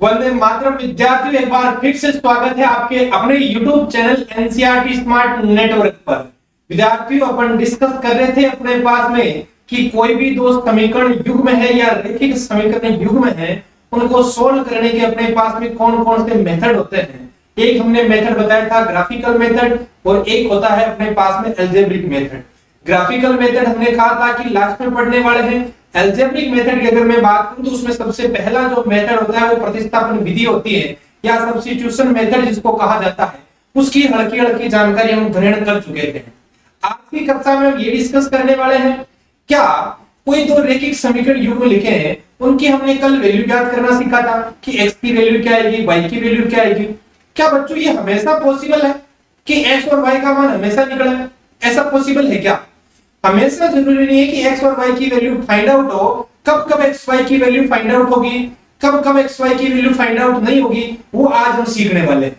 वंदे मातरम विद्यार्थियों, एक बार फिर से स्वागत है आपके अपने YouTube channel NCERT smart network पर। विद्यार्थियों, अपन डिस्कस कर रहे थे अपने पास में कि कोई भी दो समीकरण युग्म है या रैखिक समीकरण युग्म है, उनको सोल्व करने के अपने पास में कौन कौन से मेथड होते हैं। एक हमने मेथड बताया था ग्राफिकल मेथड, और एक होता है अपने पास में अलजेब्रिक मेथड। ग्राफिकल मेथड हमने कहा था कि लास्ट में पढ़ने वाले हैं। एल्जेब्रिक मेथड की अगर मैं बात करूं तो उसमें सबसे पहला जो मेथड होता है वो प्रतिस्थापन विधि होती है या सब्स्टिट्यूशन मेथड जिसको कहा जाता है। उसकी हल्की हल्की जानकारी हम ग्रहण कर चुके थे। आज की कक्षा में हम ये डिस्कस करने वाले हैं, क्या कोई दो रैखिक समीकरण युग्म लिखे हैं, उनकी हमने कल वैल्यू ज्ञात करना सीखा था कि x की वैल्यू क्या आएगी, y की वैल्यू क्या आएगी। क्या बच्चों ये हमेशा पॉसिबल है कि x और y का मान हमेशा निकले? ऐसा पॉसिबल है क्या? हमेशा जरूरी नहीं है कि x और y की वैल्यू फाइंड आउट हो। कब कब x y की वैल्यू फाइंड आउट होगी, कब कब x y की वैल्यू फाइंड आउट नहीं होगी, वो आज हम सीखने वाले हैं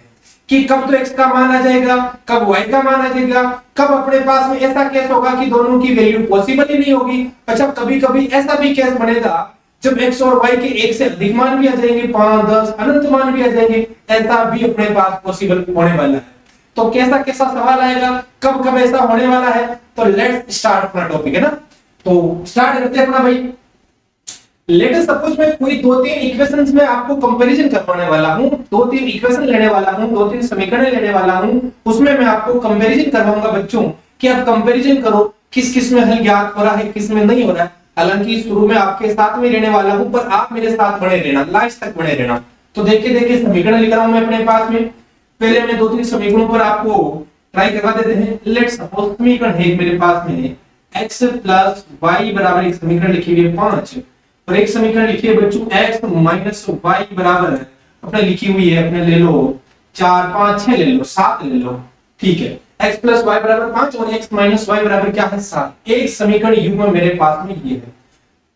कि कब तो x का मान आ जाएगा, कब y का मान आ जाएगा, कब अपने पास में ऐसा केस होगा कि दोनों की वैल्यू पॉसिबल ही नहीं होगी। अच्छा, कभी कभी ऐसा भी केस बनेगा जब x और y के एक से अधिक मान भी आ जाएंगे, 5 10 अनंत मान भी आ जाएंगे। ऐसा भी अपने पास पॉसिबल होने वाला है। तो कैसा कैसा सवाल आएगा, कब कब ऐसा होने वाला है, तो लेट्स स्टार्ट अपना टॉपिक है ना। तो स्टार्ट करते हैं अपना भाई। लेट अस सपोज मैं कोई दो तीन इक्वेशंस में आपको कंपैरिजन करवाने वाला हूं, दो तीन इक्वेशन लेने वाला हूं, दो तीन समीकरण लेने वाला हूं, उसमें मैं आपको कंपैरिजन करवाऊंगा बच्चों कि आप कंपैरिजन करो किस किस में हल ज्ञात हो रहा है, किस में नहीं हो रहा है। हालांकि शुरू में आपके साथ में रहने वाला हूं, पर आप मेरे साथ बने रहना, लास्ट तक बने रहना। तो देखिए देखिए समीकरण लिख रहा हूं मैं अपने पास में। पहले मैं दो तीन समीकरणों पर आपको ट्राई करवा देते हैं। लेट्स सपोज समीकरण है मेरे पास में x प्लस y बराबर, एक समीकरण लिखी हुई है 5, और एक समीकरण लिखी है बच्चों x माइनस y बराबर अपने लिखी हुई है, अपने ले लो 4 5 6 ले लो 7 ले लो, ठीक है। x प्लस y बराबर 5 और x माइनस y बराबर क्या है 7। एक समीकरण युग्म मेरे पास में ये है।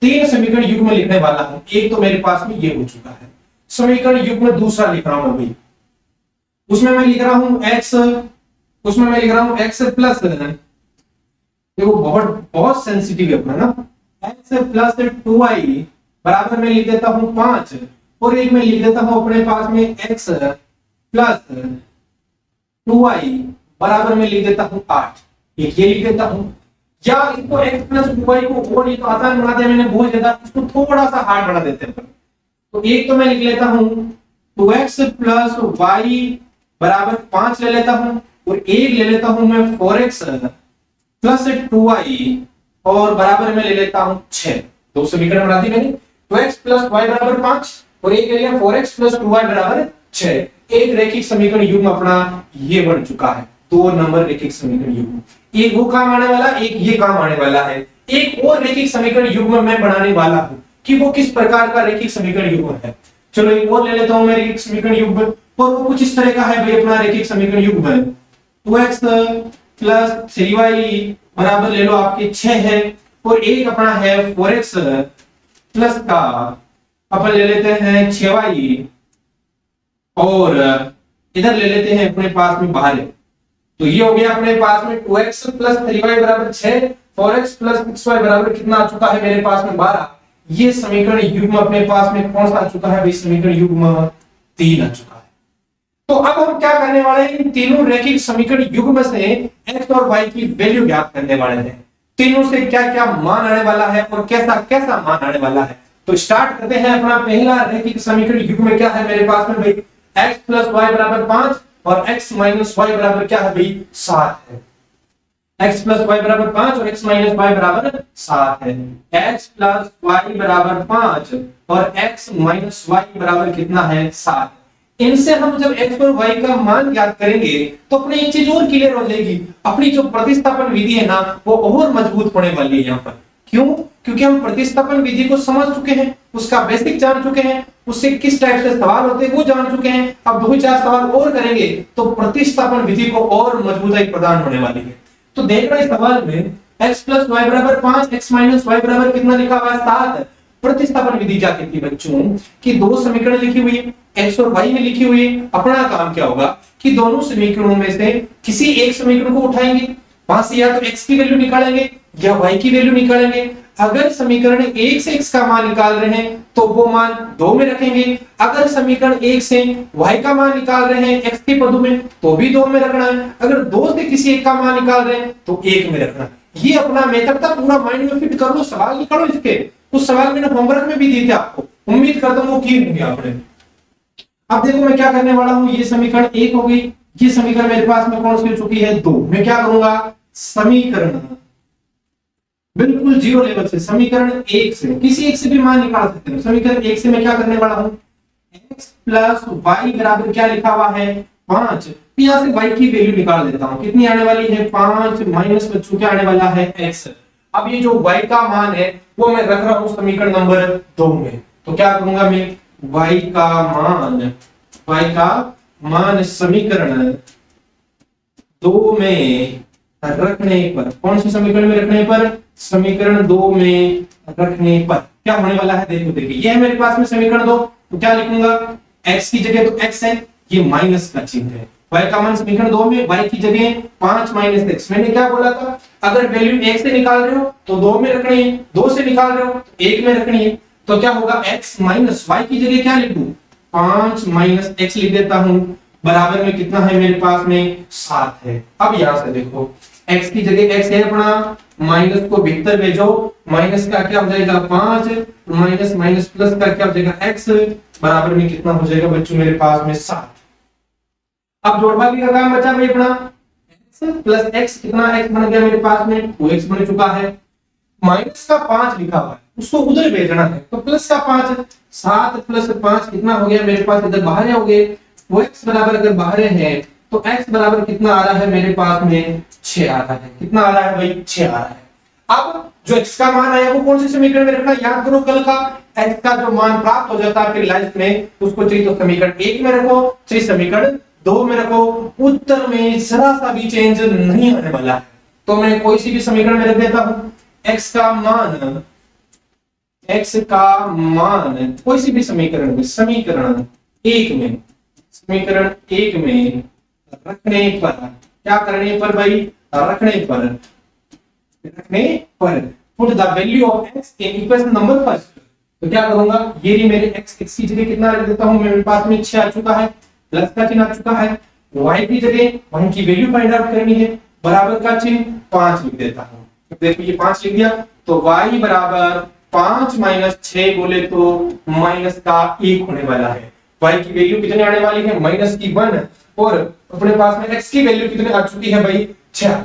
तीन समीकरण युग्म लिखने वाला हूं, एक तो मेरे पास में ये हो चुका है। समीकरण युग्म दूसरा लिख रहा हूं भाई। उसमें मैं लिख रहा हूं x प्लस, देखो बहुत बहुत सेंसिटिव है अपना ना, x प्लस 2y बराबर में लिख देता हूं 5, और एक में लिख देता हूं अपने पास में x प्लस 2y बराबर में लिख देता हूं 8। एक ये लिख देता हूं, या इसको x प्लस 2y को और ये तो आसान बना दिया मैंने, बहुत ज्यादा इसको थोड़ा सा हार्ड बना देते हैं। तो एक तो मैं लिख लेता हूं 2x प्लस y बराबर 5 ले लेता हूं, और एक ले लेता हूं मैं 4x प्लस 2y और बराबर में ले लेता हूं 6। दो समीकरण बना दी मैंने, 2x प्लस y बराबर 5 और एक ले लिया 4x प्लस 2y बराबर 6। एक रैखिक समीकरण युग्म अपना ये बन चुका है। दो नंबर रैखिक समीकरण युग्म, एक वो काम आने वाला, एक ये काम आने वाला है। एक और रैखिक समीकरण युग्म मैं बनाने वाला हूं कि वो किस प्रकार का रैखिक समीकरण युग्म है। चलो एक और ले लेता हूं मैं रैखिक समीकरण युग्म, और वो कुछ इस तरह का है भाई अपना रैखिक समीकरण युग्म है। 2x प्लस 3y बराबर ले लो आपके 6 है, और एक अपना है 4x प्लस का अपन ले लेते हैं 6y, और इधर ले लेते हैं अपने पास में बाहर है। तो ये हो गया अपने पास में 2x प्लस 3y बराबर 6, 4x प्लस 6y बराबर कितना आ चुका है मेरे पास में 12। ये समीकरण युग्म अपने पास में कौन सा आ चुका है भाई, समीकरण युग्म 3 आ चुका है। तो अब हम क्या करने वाले हैं, इन तीनों रैखिक समीकरण युग्म से x और y की वैल्यू ज्ञात करने वाले हैं। तीनों से क्या क्या मान आने वाला है और कैसा कैसा मान आने वाला है। तो स्टार्ट करते हैं। अपना पहला रैखिक समीकरण युग्म क्या है मेरे पास में भाई, x प्लस y बराबर 5 और x माइनस y बराबर क्या है भाई 7 है। x प्लस y बराबर 5 और x माइनस y बराबर 7 है। x प्लस y बराबर 5 और x माइनस y बराबर कितना है 7। इनसे हम जब x और y का मान ज्ञात करेंगे तो अपनी एक चीज और क्लियर हो जाएगी, अपनी जो प्रतिस्थापन विधि है ना वो और मजबूत होने वाली है यहाँ पर। क्यों? क्योंकि हम प्रतिस्थापन विधि को समझ चुके हैं, उसका बेसिक जान चुके हैं, उससे किस टाइप से सवाल होते हैं वो जान चुके हैं। अब दो चार सवाल और करेंगे तो प्रतिस्थापन विधि को और मजबूताई प्रदान होने वाली है। तो देख रहे सवाल में x प्लस y बराबर 5, x माइनस y बराबर कितना लिखा हुआ है 7। प्रतिस्थापन विधि क्या कहती है बच्चों कि दो समीकरण लिखी हुई है, x और y में लिखी हुई है। अपना काम क्या होगा कि दोनों समीकरणों में से किसी एक समीकरण को उठाएंगे, वहां से या तो x की वैल्यू निकालेंगे या y की वैल्यू निकालेंगे। अगर समीकरण 1 से x का मान निकाल रहे हैं तो वो मान 2 में रखेंगे, अगर समीकरण 1 से y का मान निकाल रहे हैं x के पदों में तो भी 2 में रखना है, अगर 2 से किसी एक का मान निकाल रहे हैं तो 1 में रखना है। ये अपना मेथड था, पूरा माइंड में फिट कर लो, सवाल निकालो इसके। उस सवाल मैंने होमवर्क में भी दिए थे आपको, उम्मीद करता हूं वो किए होंगे आपने। अब देखो मैं क्या करने वाला हूं, ये समीकरण 1 हो गई, ये समीकरण मेरे पास में कौन सी हो चुकी है 2। मैं क्या करूंगा, समीकरण बिल्कुल जीरो लेवल से, समीकरण 1 से किसी एक से भी मान निकाल सकते हैं। समीकरण 1 से मैं क्या करने वाला हूं, x प्लस वाई बराबर क्या लिखा हुआ है 5। यहां से y की वैल्यू निकाल देता हूं, कितनी आने वाली है 5 माइनस बच्चों क्या आने वाला है x। अब ये जो y का मान है वो मैं रख रहा हूं समीकरण नंबर 2 में, तो क्या करूंगा मैं y का मान समीकरण 2 में रखने पर, कौन से समीकरण में रखने पर, समीकरण 2 में रखने पर क्या होने वाला है देखो। देखिए ये है मेरे पास में समीकरण 2, तो क्या लिखूंगा x की जगह तो x है, ये माइनस का चिन्ह है। y का मान समीकरण 2 में y की जगह 5 माइनस x। मैंने क्या बोला था, अगर वैल्यू 1 से निकाल रहे हो तो 2 में रखनी है, 2 से निकाल रहे हो तो 1 में रखनी है। तो क्या होगा x माइनस y की जगह क्या लिखूं 5 माइनस x लिख देता हूं, बराबर में कितना है मेरे पास में 7 है। अब यहां से देखो x की जगह x है अपना, माइनस को भीतर भेजो, माइनस का क्या हो जाएगा 5 माइनस माइनस प्लस का क्या हो जाएगा x, बराबर में कितना हो जाएगा बच्चों मेरे पास में 7। अब जोड़बागी का काम बचा भाई अपना, x प्लस x कितना x बन गया मेरे पास में 2x बन चुका है, माइनस का 5 लिखा हुआ है उसको उधर भेजना है तो प्लस का 5, 7 प्लस 5 कितना हो गया मेरे पास, इधर बाहर हो गए, वो x बराबर अगर बाहर है तो x बराबर कितना आ रहा है मेरे पास में 6 आ रहा है। कितना आ रहा है भाई 6 आ रहा है। अब जो x का मान आया वो कौन से समीकरण में रखना, याद करो कल का x का जो मान प्राप्त हो जाता है फिर लाइफ में, उसको चाहिए तो समीकरण 1 में रखो चाहिए समीकरण 2 में रखो, उत्तर में जरा सा भी चेंज नहीं आने वाला है। तो मैं कोई सी भी समीकरण में रख देता हूं, x का मान कोई सी भी समीकरण में, समीकरण 1 में रखने पर, क्या करने पर भाई, रखने पर put the value of x in equation number first. तो क्या करूंगा, ये मेरे x की जगह कितना रख देता हूं, मेरे पास में 6 आ चुका है, प्लस का चिन्ह आ चुका है, y की जगह y की वैल्यू फाइंड आउट करनी है, बराबर का चिन्ह 5 लिख देता हूं। तो देखो ये 5 लिख दिया, तो y बराबर 5 माइनस 6 बोले तो माइनस का 1 होने वाला है। y की वैल्यू कितनी आने वाली है माइनस की 1, और अपने पास में x की वैल्यू कितनी आ चुकी है भाई 6 आ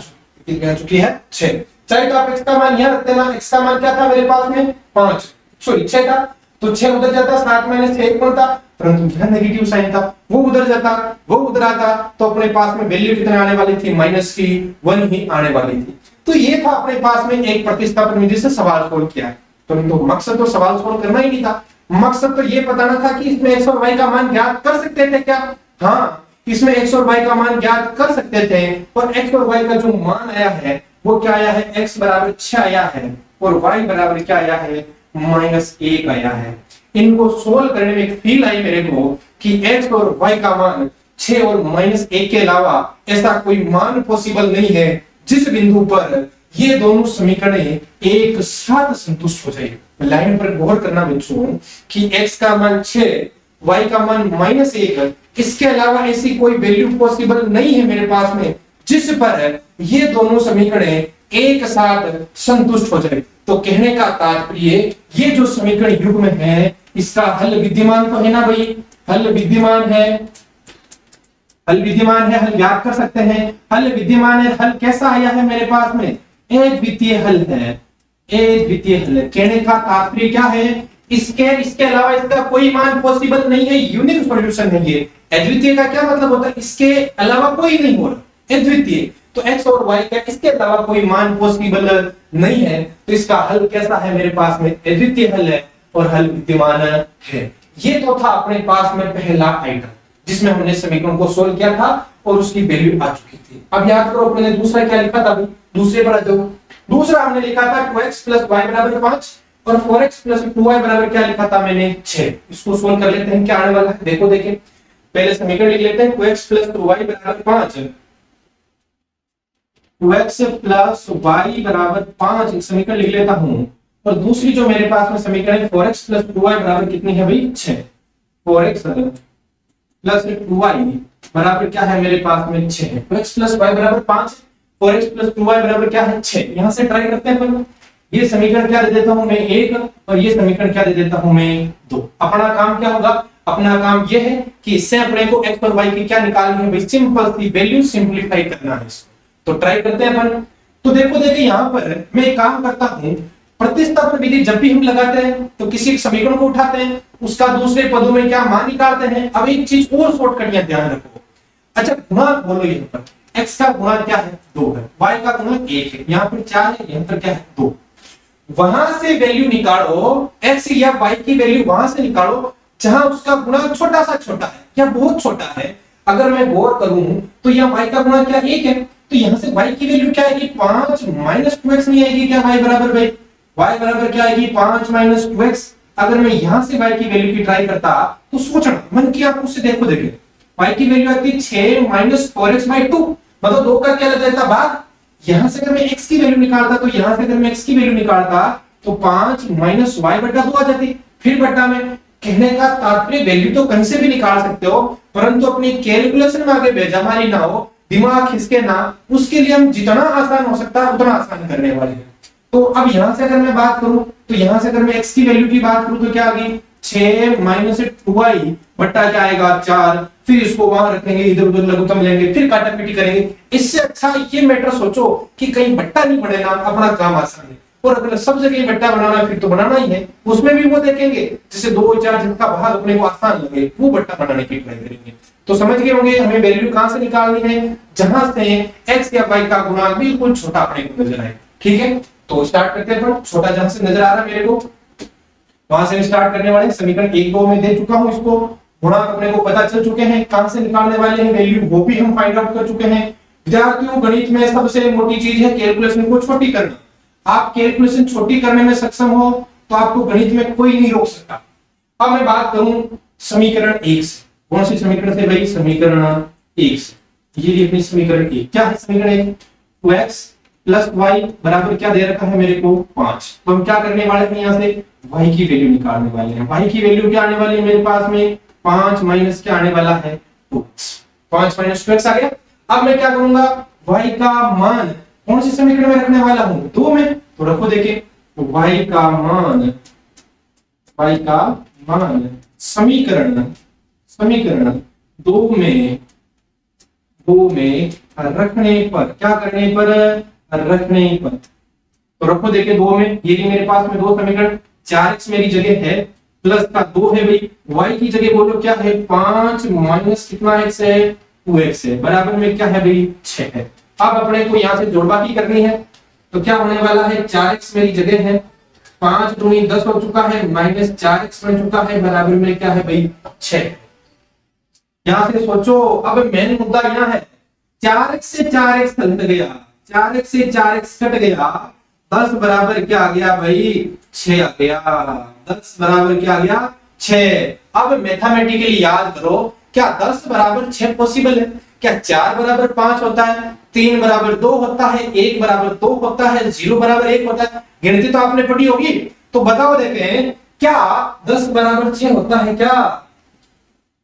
चुकी है 6। चाहे तो आप x का मान यहां रख देना, x का मान क्या था मेरे पास में 5 सॉरी 6 था, तो 6 उधर जाता, 7 माइनस 6 1 बनता, परंतु यहां नेगेटिव साइन था, वो उधर जाता वो उधर आता, तो अपने पास में वैल्यू कितने आने वाली थी माइनस की 1 ही आने वाली थी। तो ये था अपने पास में एक प्रतिस्थापन विधि से सवाल सोल्व किया है। तो मकसद तो सवाल सोल्व करना ही नहीं था, मकसद तो ये बताना था कि इसमें x और y का मान ज्ञात कर सकते थे क्या, हाँ इसमें x और y का मान ज्ञात कर सकते थे, और x और y का जो मान आया है वो क्या आया है, x बराबर 6 आया है और y बराबर क्या आया है -1 आया है। इनको सोल्व करने में एक फील आई मेरे को कि x और y का मान 6 और -1 के अलावा ऐसा कोई मान पॉसिबल नहीं है जिस बिंदु पर ये दोनों समीकरण एक साथ संतुष्ट हो जाए। लाइन पर गौर करना बच्चों कि x का मान 6 y का मान -1, इसके अलावा ऐसी कोई वैल्यू पॉसिबल नहीं है मेरे पास में जिस पर ये दोनों समीकरण एक साथ संतुष्ट हो जाए। तो कहने का तात्पर्य ये जो समीकरण युग्म है इसका हल विद्यमान तो है ना भाई, हल विद्यमान है, हल ज्ञात कर सकते हैं, हल विद्यमान है। हल कैसा आया है मेरे पास में, अद्वितीय हल है, अद्वितीय हल है। कहने का तात्पर्य क्या है, इसके अलावा इसका कोई मान पॉसिबल नहीं है, यूनिक सॉल्यूशन है ये। अद्वितीय का क्या मतलब होता है, इसके अलावा कोई नहीं हो रहा, अद्वितीय। तो x और y का इसके अलावा कोई मान पॉसिबल नहीं है, तो इसका हल कैसा है मेरे पास में, अद्वितीय हल है और हल विद्यमान है। ये तो था अपने पास में पहला आइटम जिसमें हमने समीकरण को सोल्व किया था और उसकी वैल्यू आ चुकी थी। अब याद करो अपने दूसरा क्या लिखा था, दूसरे पर आ जाओ। दूसरा हमने लिखा था 2x + y = 5 और 4x + 2y = क्या लिखा था मैंने 6। इसको सोल्व कर लेते हैं, क्या आने वाला है देखो। देखिए पहले समीकरण लिख लेते हैं, 2x + 2y = 5, 2x + y = 5 समीकरण लिख लेता हूं। और दूसरी जो मेरे पास में समीकरण है 4x प्लस 2y बराबर कितनी है भाई 6। 4x प्लस 2y बराबर क्या है मेरे पास में 6 है। 2x प्लस y बराबर 5, 4x प्लस 2y बराबर क्या है 6। यहां से ट्राई करते हैं अपन। ये समीकरण क्या दे देता हूं मैं 1 और ये समीकरण क्या दे देता हूं मैं 2। अपना काम क्या होगा, अपना काम ये है कि इससे अपने को x और y की क्या निकालनी है भाई, सिंपल सी वैल्यू सिंपलीफाई करना है इसको। तो ट्राई करते हैं अपन। तो देखो देखिए यहाँ पर मैं एक काम करता हूं, प्रतिस्थापन विधि जब भी हम लगाते हैं तो किसी समीकरण को उठाते हैं, उसका दूसरे पदों में क्या मान निकालते हैं। अब एक चीज और शॉर्टकट यहाँ ध्यान रखो। अच्छा गुणा बोलो, यहाँ पर x का गुणा क्या है 2 है, y का गुणा 1 है, यहाँ पर 4 है, यहाँ पर क्या है 2। वहां से वैल्यू निकालो, x या y की वैल्यू वहां से निकालो जहां उसका गुणा छोटा सा छोटा है या बहुत छोटा है। अगर मैं गौर करूं तो यहाँ y का गुणा क्या 1 है, तो यहां से y की वैल्यू क्या आएगी 5 माइनस 2x नहीं आएगी क्या, y बराबर भाई y बराबर क्या आएगी 5 माइनस 2x। अगर मैं यहां से y की वैल्यू की ट्राई करता तो सोचना मन की आंखों से देखो, देखिए y की वैल्यू आती 6 माइनस 4x बाई 2, मतलब 2 का क्या लग जाता भाग। यहां से अगर मैं x की वैल्यू निकालता तो यहां से अगर मैं x की वैल्यू निकालता तो 5 माइनस y बटा 2 आ जाती, फिर बटा में। कहने का तात्पर्य वैल्यू तो कहीं से भी निकाल सकते हो, परंतु अपनी कैलकुलेशन में आगे बेजमारी ना हो, दिमाग खिसके ना, उसके लिए हम जितना आसान हो सकता है उतना आसान करने वाले हैं। तो अब यहां से अगर मैं बात करूं तो यहां से अगर मैं x की वैल्यू की बात करूं तो क्या आ गई 6 माइनस 2y बट्टा क्या आएगा 4, फिर इसको वहां रखेंगे, इधर उधर लघुत्तम लेंगे, फिर काटापीटी करेंगे। इससे अच्छा ये मैटर सोचो कि कहीं बट्टा नहीं बनेगा, अपना काम आसान है। और अगर सब जगह बट्टा बनाना है फिर तो बनाना ही है, उसमें भी वो देखेंगे जैसे 2 4 जिनका भाग अपने को आसान लगे वो बट्टा बनाने की ट्राई करेंगे। तो समझ गए होंगे हमें वैल्यू कहां से निकालनी है, जहां से x या y का गुणांक बिल्कुल छोटा अपने को नजर आए। ठीक है, तो स्टार्ट करते हैं। छोटा जहां से नजर आ रहा है मेरे को वहां से स्टार्ट करने वाले। समीकरण 1 2 में दे चुका हूं, इसको गुणांक अपने को पता चल चुके हैं, कहां से निकालने वाले हैं वैल्यू वो भी हम फाइंड आउट कर चुके हैं। विद्यार्थियों गणित में सबसे मोटी चीज है कैलकुलेशन को छोटी करना। आप कैलकुलेशन छोटी करने में सक्षम हो तो आपको गणित में कोई नहीं रोक सकता। अब मैं बात करूं समीकरण 1 से। कौन सी समीकरण से भाई, समीकरण 1 से। ये अपनी समीकरण 1 क्या है, समीकरण 1 2x प्लस y बराबर क्या दे रखा है मेरे को 5। तो हम क्या करने वाले हैं, यहाँ से y की वैल्यू निकालने वाले हैं। y की वैल्यू क्या आने वाली है मेरे पास में 5 माइनस क्या आने वाला है 2x, 5 माइनस 2x आ गया। अब मैं क्या करूंगा y का मान कौन सी समीकरण में रखने वाला हूं 2 में, तो रखो देखिए y का मान समीकरण 2 में रखने पर क्या करने पर, रखने पर। तो रखो देखिए 2 में, ये मेरे पास में 2 समीकरण, 4x मेरी जगह है, प्लस का 2 है भाई, y की जगह बोलो क्या है 5 माइनस कितना x है 2x है, बराबर में क्या है भाई 6 है। अब अपने को यहां से जोड़बाकी करनी है, तो क्या होने वाला है 4x मेरी जगह है, 5 दूनी 10 हो चुका है, माइनस 4x बन चुका है, बराबर में क्या है भाई 6। यहां से सोचो, अब मेन मुद्दा यहां है 4x से 4x कट गया, 4x से 4x कट गया, 10 बराबर क्या आ गया भाई 6 आ गया, 10 बराबर क्या आ गया 6। अब मैथमेटिकली याद करो, क्या 10 बराबर 6 पॉसिबल है? क्या 4 बराबर 5 होता है, 3 बराबर 2 होता है, 1 बराबर 2 होता है, 0 बराबर 1 होता है? गिनती तो आपने पढ़ी होगी, तो बताओ देखें क्या 10 बराबर 6 होता है, क्या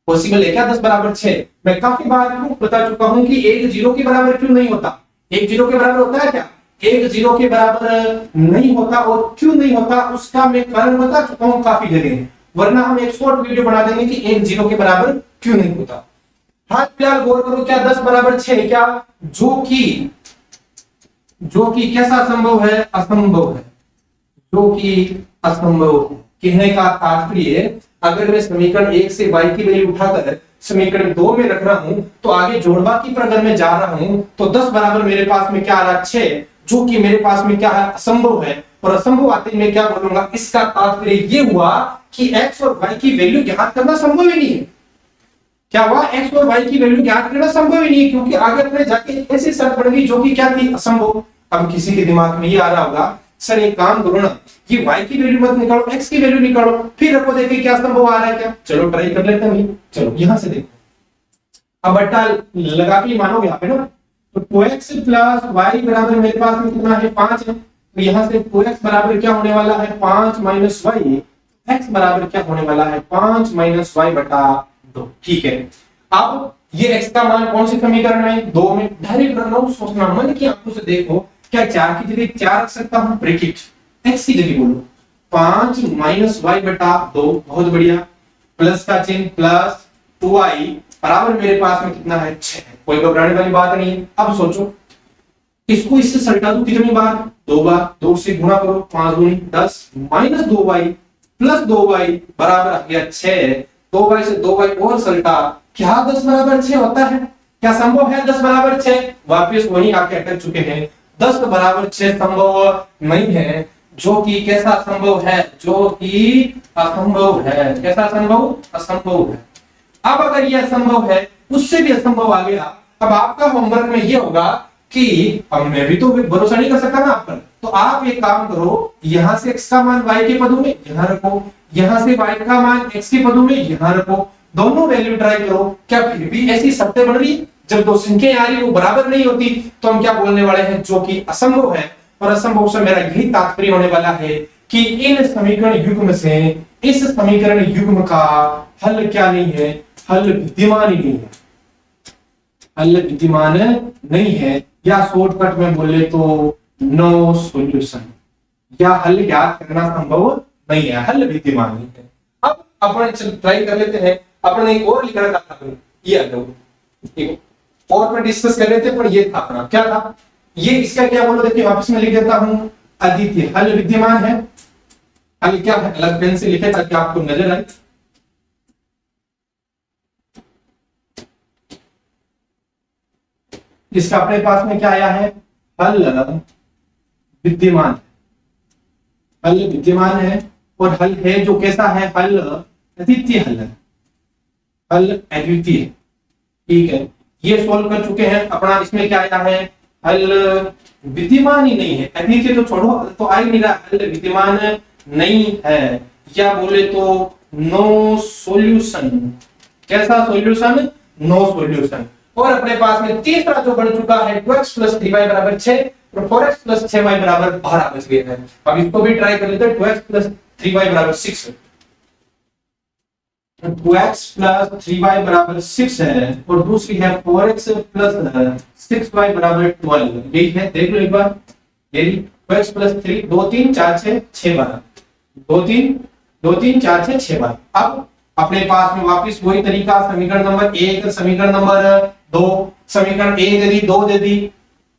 पॉसिबल है क्या 10 बराबर 6? मैं काफी बार प्रूफ बता चुका हूं कि 1 0 के बराबर क्यों नहीं होता। 1 0 के बराबर होता है क्या? 1 0 के बराबर नहीं होता, और क्यों नहीं होता उसका मैं कारण बता चुका हूं काफी जगह, वरना हम एक शॉर्ट वीडियो बना देंगे कि 1 0 के बराबर क्यों नहीं होता। हाल फिलहाल गौर करो, क्या 10 बराबर 6 क्या, जो कि कैसा असंभव है, असंभव है, जो कि असंभव है। कहने का तात्पर्य अगर मैं समीकरण 1 से y की वैल्यू उठाकर समीकरण 2 में रख रहा हूं, तो आगे जोड़बाकी पर अगर मैं जा रहा हूं तो 10 बराबर मेरे पास में क्या आ रहा है 6, जो कि मेरे पास में क्या है असंभव है। और असंभव आते ही मैं क्या बोलूंगा, इसका तात्पर्य ये हुआ कि x और y की वैल्यू ज्ञात करना संभव ही नहीं है। क्या हुआ, x और y की वैल्यू ज्ञात करना संभव ही नहीं है, क्योंकि आगे अपने जाके ऐसी शर्त बन गई जो कि क्या थी, असंभव। अब किसी के दिमाग में ये आ रहा होगा, सर एक काम करो ना, ये y की वैल्यू मत निकालो, x की वैल्यू निकालो, फिर रखो देखिए क्या संभव आ रहा है क्या। चलो ट्राई कर लेते हैं। चलो यहां से देखो, अब बट्टा लगा के मानोगे आप है ना, तो 2x प्लस y बराबर मेरे पास में कितना है 5 है, तो यहाँ से 2x बराबर क्या होने वाला है 5 माइनस वाई, x बराबर क्या होने वाला है 5 माइनस वाई बटा 2। ठीक है, अब ये x का मान कौन से समीकरण में 2 में डायरेक्ट रख रहा हूं, सोचना मन की आंखों से देखो, क्या 4 की जगह 4 रख सकता हूं, ब्रैकेट x की जगह बोलो 5 माइनस वाई बटा 2, बहुत बढ़िया, प्लस का चिन्ह प्लस 2y बराबर मेरे पास में कितना है 6, कोई घबराने वाली बात नहीं है। अब सोचो इसको इससे सलटा दो कितनी बार 2 बार, 2 से गुणा करो 5 दूनी 10 माइनस 2y प्लस 2y बराबर आ गया 6, 2y से 2y और सलटा, क्या 10 बराबर 6 होता है, क्या संभव है 10 बराबर 6, वापस वही आके अटक चुके हैं, 10 बराबर 6 संभव नहीं है, जो कि कैसा संभव है, जो कि असंभव है, कैसा संभव, असंभव है। अब अगर यह असंभव है, उससे भी असंभव आ गया, अब आपका होमवर्क में यह होगा कि अब मैं भी तो भरोसा नहीं कर सकता ना आप पर, तो आप एक काम करो, यहां से x का मान y के पदों में यहां रखो, यहां से y का मान x के पदों में यहां रखो, दोनों वैल्यू ट्राई करो, क्या फिर भी ऐसी सत्य बन रही, जब दो संख्याएं आ रही वो बराबर नहीं होती, तो हम क्या बोलने वाले हैं, जो कि असंभव है। और असंभव से मेरा यही तात्पर्य होने वाला है कि इन समीकरण युग्म से इस समीकरण युग्म का हल क्या नहीं है, हल विद्यमान ही नहीं है, हल विद्यमान नहीं है, या शॉर्टकट में बोले तो नो सॉल्यूशन, या हल ज्ञात करना संभव नहीं है, हल विद्यमान नहीं है। अब अपन ट्राई कर लेते हैं, अपन एक और लिख रखा था, ये और पर डिस्कस कर लेते हैं, पर ये था अपना क्या था, ये इसका क्या बोलो, देखिए वापस में लिख देता हूं, अद्वितीय हल विद्यमान है, हल क्या है, अलग पेन से लिखे ताकि आपको नजर आए, इसका अपने पास में क्या आया है, हल विद्यमान, हल विद्यमान है, और हल है जो कैसा है, हल अद्वितीय हल है, हल अद्वितीय, ठीक है, ये सोल्व कर चुके हैं अपना, इसमें क्या आया है, हल विद्यमान ही नहीं है, अद्वितीय तो छोड़ो, तो आ ही नहीं रहा, हल विद्यमान नहीं है, या बोले तो नो सॉल्यूशन, कैसा सॉल्यूशन, नो सॉल्यूशन। और अपने पास में तीसरा जो बन चुका है 2x प्लस 3y बराबर 6 और 4x प्लस 6y बराबर 12 बच गए हैं। अब इसको भी ट्राई कर लेते हैं, 2x प्लस 3y बराबर 6, 2x प्लस 3y बराबर 6 है, और दूसरी है 4x प्लस 6y बराबर 12, यही है, देख लो एक बार, यही 2x प्लस 3, 2 3 4 6 6 12, 2 3 4 6 6 12। अब अपने पास में वापस वही तरीका, समीकरण नंबर 1, समीकरण नंबर 2, समीकरण 1 दे दी, 2 दे दी,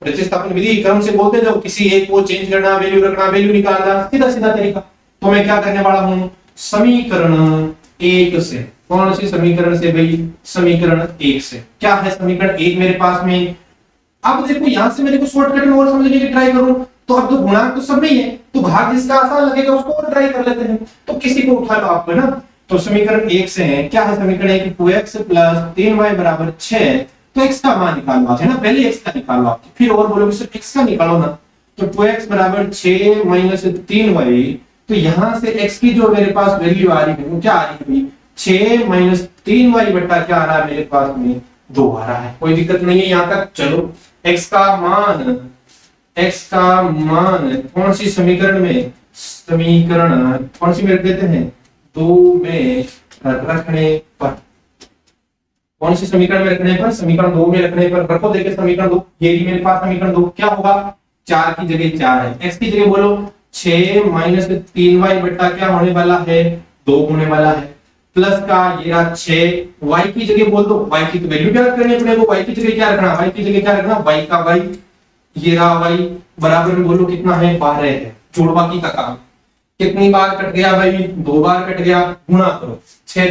प्रतिस्थापन विधि क्रम से बोलते जाओ, किसी एक को चेंज करना, वैल्यू रखना, वैल्यू निकालना, सीधा सीधा तरीका। तो मैं क्या करने वाला हूं, समीकरण 1 से, कौन सी समीकरण से भाई, समीकरण 1 से, क्या है समीकरण 1 मेरे पास में, अब देखो यहां से मेरे को शॉर्टकट में और समझने की ट्राई करूं, तो अब तो गुणांक तो सब में ही है, तो घात जिसका आसान लगेगा उसको और ट्राई कर लेते हैं, तो किसी को उठा लो आप ना। तो समीकरण 1 से है, क्या है समीकरण 1, 2x प्लस 3y बराबर 6, तो x का मान निकालो है ना, पहले x का निकालो आप, फिर और बोलोगे सिर्फ x का निकालो ना, तो 2x बराबर 6 माइनस 3y, तो यहां से x की जो मेरे पास वैल्यू आ रही है वो क्या आ रही है, 6 माइनस 3y बटा क्या आ रहा है मेरे पास में 2 आ रहा है, कोई दिक्कत नहीं है यहां तक। चलो x का मान कौन सी समीकरण में, समीकरण कौन सी में रख देते हैं, 2 में रखने पर, कौन सी समीकरण में रखने पर, समीकरण 2 में रखने पर रखो, देखिए समीकरण 2, ये भी मेरे पास समीकरण 2 क्या होगा, 4 की जगह 4 है, x की जगह बोलो 6 माइनस 3y बटा क्या होने वाला है 2 होने वाला है, प्लस का ये रहा 6, y की जगह बोल दो, y की तो वैल्यू क्या करनी है अपने को, y की जगह क्या रखना, y की जगह क्या रखना, y का y, ये रहा y बराबर में बोलो कितना है 12 है, जोड़ बाकी का काम, कितनी बार कट गया भाई, 2 बार कट गया, गुणा करो, 6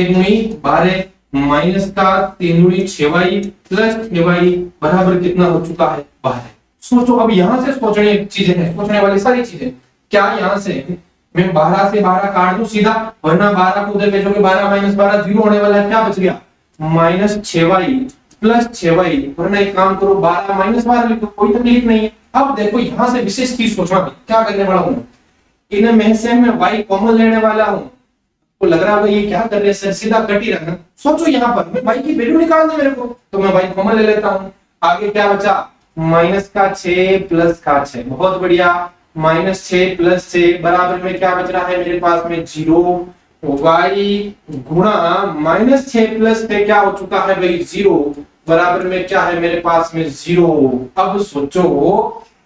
दूनी 12 माइनस का 3 दूनी 6y प्लस 6y बराबर कितना हो चुका है 12। सोचो अब यहां से सोचने चीजें हैं, सोचने वाली सारी चीजें, क्या यहां से मैं 12 से 12 काट दूं सीधा, वरना 12 को उधर भेजोगे 12 माइनस 12 जीरो होने वाला है, क्या बच गया माइनस 6y प्लस 6y, वरना एक काम करो 12 माइनस 12 लिखो, कोई तकलीफ नहीं है। अब देखो यहां से विशेष चीज सोचना, क्या करने वाला हूं, इनमें से मैं y कॉमन लेने वाला हूं, तो लग रहा है ये क्या कर रहे हैं सर, सीधा कट ही रखना। सोचो यहां पर मैं y की वैल्यू निकालनी मेरे को, तो मैं y कॉमन ले लेता हूं, आगे क्या बचा माइनस का 6 प्लस का 6, बहुत बढ़िया। -6 प्लस 6 बराबर में क्या बच रहा है मेरे पास में 0। y गुणा -6 प्लस 6 क्या हो चुका है भाई 0, बराबर में क्या है मेरे पास में 0। अब सोचो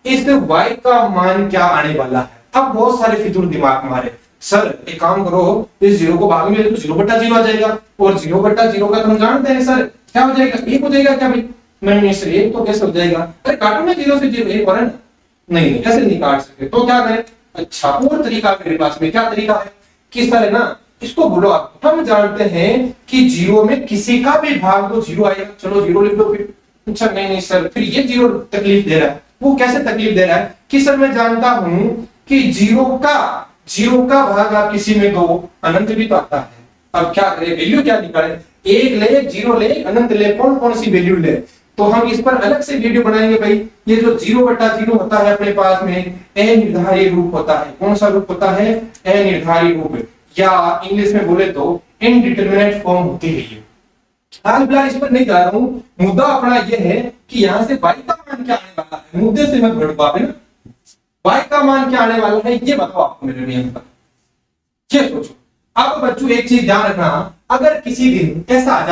इस y का मान क्या आने वाला है। अब बहुत सारे फितूर दिमाग मारे, सर एक काम करो, इस 0 को भाग में ले तो 0/0 आ जाएगा, और 0/0 का तुम जानते हैं सर क्या हो जाएगा, 1 हो जाएगा क्या भाई। नहीं सर 1 तो कैसे हो जाएगा, अरे काटो ना 0 से 0, 1 और है ना। नहीं ऐसे नहीं काट सकते, तो क्या करें। अच्छा और तरीका मेरे पास में, क्या तरीका है कि सर है ना, इसको बोलो आप, हम जानते हैं कि 0 में किसी का भी भाग तो 0 आएगा, चलो 0 लिख दो फिर। अच्छा नहीं सर फिर ये 0 तकलीफ दे रहा है। वो कैसे तकलीफ दे रहा है कि सर मैं जानता हूं कि 0 का भाग आप किसी में दो, अनंत भी तो आता है। अब क्या करें, वैल्यू क्या निकाले, 1 ले 0 ले अनंत ले, कौन कौन सी वैल्यू ले। तो हम इस पर अलग से वीडियो बनाएंगे भाई। ये जो 0/0 होता है अपने पास में अनिर्धारित रूप होता है। कौन सा रूप होता है, अनिर्धारित रूप, या इंग्लिश में बोले तो इनडिटरमिनेट फॉर्म होती है ये। हाल फिलहाल इस पर नहीं जा रहा हूं, मुद्दा अपना यह है कि यहां से y का मान क्या आने वाला है, मुद्दे से मत भटको पाए ना। y का मान क्या आने वाला है ये बताओ आपको मेरे नियम पर, ये सोचो। अब बच्चों एक चीज ध्यान रखना, अगर किसी दिन ऐसा आ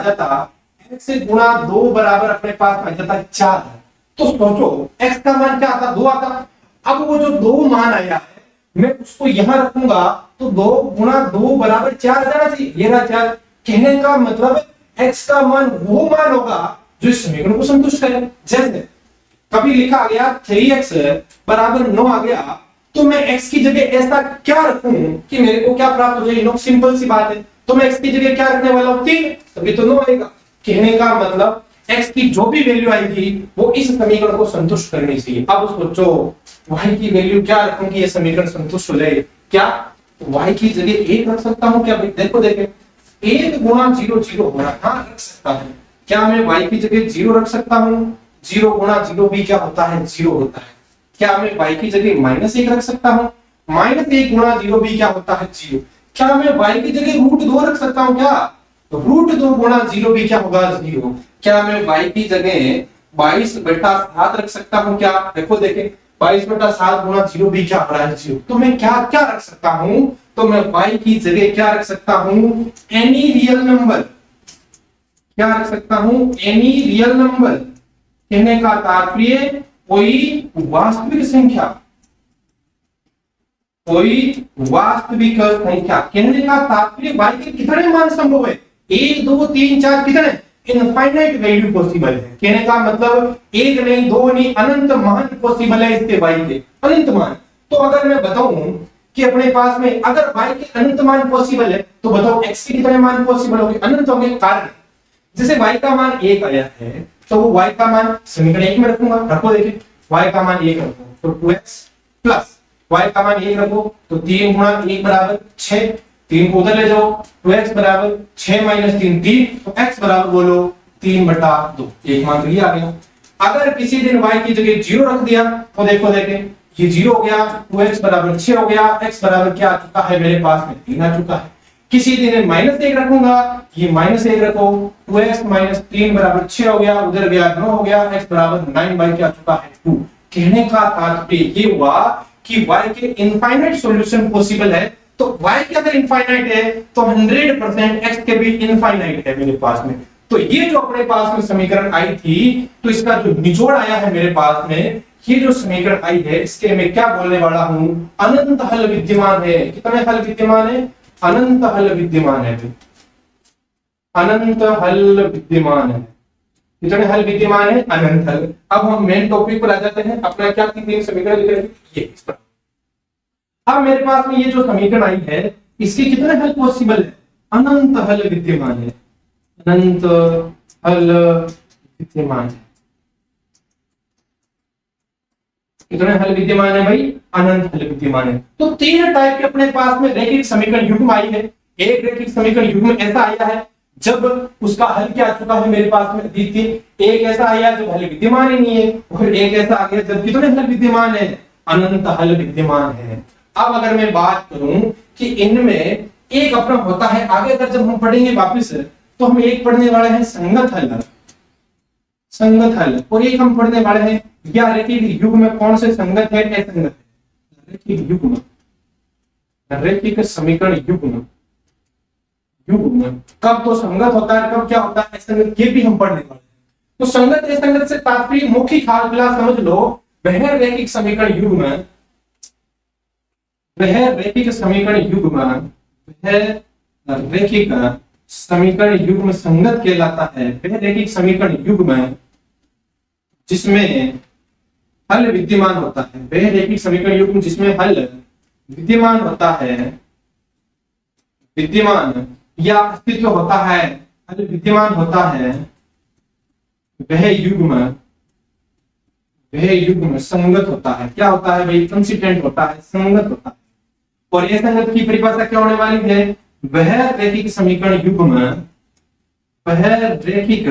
जाता x से गुणा 2 बराबर अपने पास आ जाता 4, तो सोचो x का मान क्या आता, 2 आता। अब वो जो 2 मान आया है मैं उसको यहां रखूंगा तो 2 गुणा 2 बराबर 4 आ जाना चाहिए, ये रहा 4। कहने का मतलब x का मान वो मान होगा जो इस समीकरण को संतुष्ट करे। जैसे कभी लिखा गया 3x बराबर 9 आ गया, तो मैं x की जगह ऐसा क्या रखूं कि मेरे को क्या प्राप्त हो जाए, सिंपल सी बात है। तो मैं x की जगह क्या रखने वाला हूं 3, तभी तो 9 आएगा। कहने का मतलब x की जो भी वैल्यू आएगी वो इस समीकरण को संतुष्ट करनी चाहिए। अब सोचो y की वैल्यू क्या रखूं कि ये समीकरण संतुष्ट हो जाए, क्या y की जगह 1 रख सकता हूं क्या भाई, देखो देखे 1 गुणा 0 0 हो रहा है, हाँ रख सकता हूं। क्या मैं y की जगह 0 रख सकता हूं, 0 गुणा 0 भी क्या होता है 0 होता है। क्या मैं y की जगह -1 रख सकता हूं, -1 गुणा 0 भी क्या होता है 0। क्या मैं y की जगह √2 रख सकता हूं, क्या √2 गुणा 0 भी क्या होगा 0। क्या मैं y की जगह 22/7 रख सकता हूं, क्या देखो देखे 22/7 गुणा 0 भी क्या हो रहा है 0। तो मैं क्या क्या रख सकता हूं, तो मैं y की जगह क्या रख सकता हूं, एनी रियल नंबर, क्या रख सकता हूं एनी रियल नंबर। कहने का तात्पर्य कोई वास्तविक संख्या, कोई वास्तविक संख्या। कहने का तात्पर्य y के कितने मान संभव है, 1 2 3 4 कितने, इनफाइनाइट वैल्यू पॉसिबल है। कहने का मतलब 1 नहीं 2 नहीं, अनंत मान पॉसिबल है इसके y के, अनंत मान। तो अगर मैं बताऊं कि अपने पास में अगर y के अनंत मान पॉसिबल है तो बताओ x के कितने मान पॉसिबल होंगे, अनंत होंगे। कारण जैसे y का मान 1 आया है तो वो y का मान समीकरण 1 में रखूंगा, रखो देखिए y का मान 1 रखो तो 2x प्लस y का मान 1 रखो तो 3 गुणा 1 बराबर 6, 3 को उधर ले जाओ, 2x बराबर 6 - 3 3, तो x बराबर बोलो 3/2, एक मान तो ये आ गया। अगर किसी दिन y की जगह 0 रख दिया तो देखो देखे ये 0 हो गया, 2x बराबर 6 हो गया, x बराबर क्या आ चुका है मेरे पास में 3 आ चुका है। किसी दिन -1 रखूंगा, ये -1 रखो, 2x - 3 बराबर 6 हो गया, उधर गया 9 हो गया, x बराबर 9 क्या चुका है 2। कहने का तात्पर्य ये हुआ कि y के इनफाइनाइट सॉल्यूशन पॉसिबल है। तो y के अगर इनफाइनाइट है तो 100% x के भी इनफाइनाइट है मेरे पास में। तो ये जो अपने पास में समीकरण आई थी, तो इसका जो निचोड़ आया है मेरे पास में, ये जो समीकरण आई है इसके मैं क्या बोलने वाला हूं, अनंत हल विद्यमान है। कितने हल विद्यमान है, अनंत हल विद्यमान है, अनंत हल विद्यमान है। कितने हल विद्यमान है, अनंत हल। अब हम मेन टॉपिक पर आ जाते हैं, अपना क्या तीन समीकरण लिख रहे हैं ये इस पर। अब मेरे पास में ये जो समीकरण आई है इसके कितने हल पॉसिबल है, अनंत हल विद्यमान है, अनंत हल विद्यमान है। कितने हल विद्यमान है भाई, अनंत हल विद्यमान है। तो 3 टाइप के अपने पास में रैखिक समीकरण युग्म आई है। एक रैखिक समीकरण युग्म ऐसा आया है जब उसका हल क्या आ चुका है मेरे पास में अद्वितीय, एक ऐसा आया जब हल विद्यमान ही नहीं है, और एक ऐसा आ गया जब कितने हल विद्यमान है, अनंत हल विद्यमान है। अब अगर मैं बात करूं कि इनमें एक अपना होता है, आगे अगर जब हम पढ़ेंगे वापस तो हम एक पढ़ने वाले हैं संगत हल। संगत हल। और एक हम पढ़ने वाले हैं, या रैखिक युग्म कौन से संगत है, असंगत है। रैखिक युग्म, रैखिक समीकरण युग्म, युग्म कब तो संगत होता है, कब क्या होता है असंगत, ये भी हम पढ़ने वाले हैं। तो संगत असंगत से तात्पर्य मौखिक हाल फिलहाल समझ लो, वह रैखिक समीकरण युग्म, वह रैखिक समीकरण युग्म, वह रैखिक समीकरण युग्म संगत कहलाता है। वह रैखिक समीकरण युग्म जिसमें हल विद्यमान होता है, वह रैखिक समीकरण युग्म जिसमें हल विद्यमान होता है, विद्यमान या अस्तित्व होता है, हल विद्यमान होता है, वह युग्म, वह युग्म संगत होता है। क्या होता है भाई, कंसिस्टेंट होता है, संगत होता है। और ये संगत की परिभाषा क्या होने वाली है, वह रैखिक समीकरण युग्म, वह रैखिक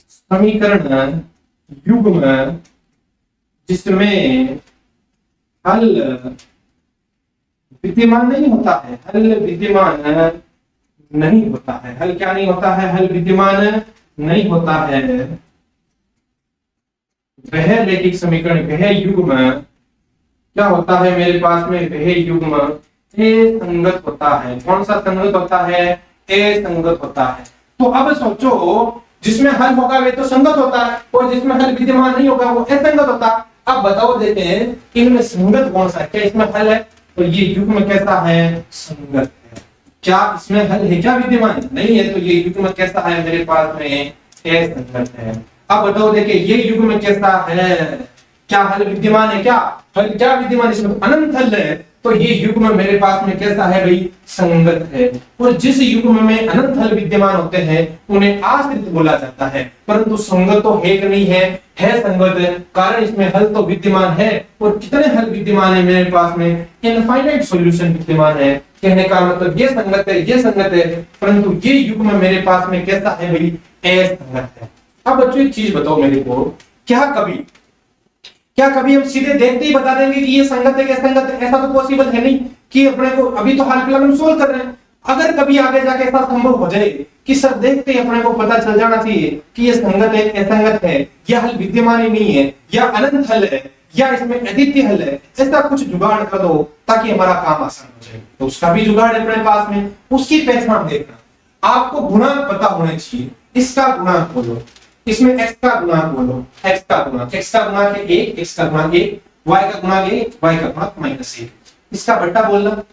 समीकरण युग्म जिसमें हल विद्यमान नहीं होता है, हल विद्यमान नहीं होता है, हल क्या नहीं होता है, हल विद्यमान नहीं होता है, वह रैखिक समीकरण, वह युग्म क्या होता है मेरे पास में, वह युग्म असंगत होता है। कौन सा संगत होता है, असंगत होता है। तो अब सोचो, जिसमें हल होगा वे तो संगत होता है, और जिसमें हल विद्यमान नहीं होगा वो असंगत होता है। अब बताओ देते हैं इनमें संगत कौन सा है, क्या इसमें हल है, तो ये युग्म कैसा है, संगत है। क्या इसमें हल है, क्या विद्यमान नहीं है, तो ये युग्म कैसा है मेरे पास में, असंगत है। अब बताओ देखिए ये युग्म कैसा है, क्या हल विद्यमान है, क्या हल क्या विद्यमान, इसमें तो अनंत हल है, तो ये युग्म मेरे पास में कैसा है भाई, संगत है। और जिस युग्म में अनंत हल विद्यमान होते हैं उन्हें आश्रित बोला जाता है, परंतु संगत तो है कि नहीं है संगत, कारण इसमें हल तो विद्यमान है। और कितने हल विद्यमान है मेरे पास में, इनफाइनाइट सॉल्यूशन विद्यमान है। कहने का मतलब ये संगत है, ये संगत है, परंतु ये युग्म मेरे पास में कैसा है भाई, असंगत है। अब बच्चों एक चीज बताओ मेरे को, क्या कभी हम सीधे देखते ही बता देंगे कि ये संगत है कि असंगत है, ऐसा तो पॉसिबल है नहीं कि अपने को अभी तो हाल फिलहाल हम सोल्व कर रहे हैं। अगर कभी आगे जाके ऐसा संभव हो जाए कि सर देखते ही अपने को पता चल जाना चाहिए कि ये संगत है, असंगत है, या हल विद्यमान ही नहीं है, या अनंत हल है, या इसमें अद्वितीय हल है, ऐसा कुछ जुगाड़ कर दो ताकि हमारा काम आसान हो जाए, तो उसका भी जुगाड़ है अपने पास में, उसकी पहचान देखना। आपको गुणांक पता होने चाहिए, इसका गुणांक बोलो, इसमें x का गुणांक बोलो, x का गुणांक है 1, x का गुणांक 1, y का गुणांक 1, y का गुणांक -1। इसका बट्टा बोलना,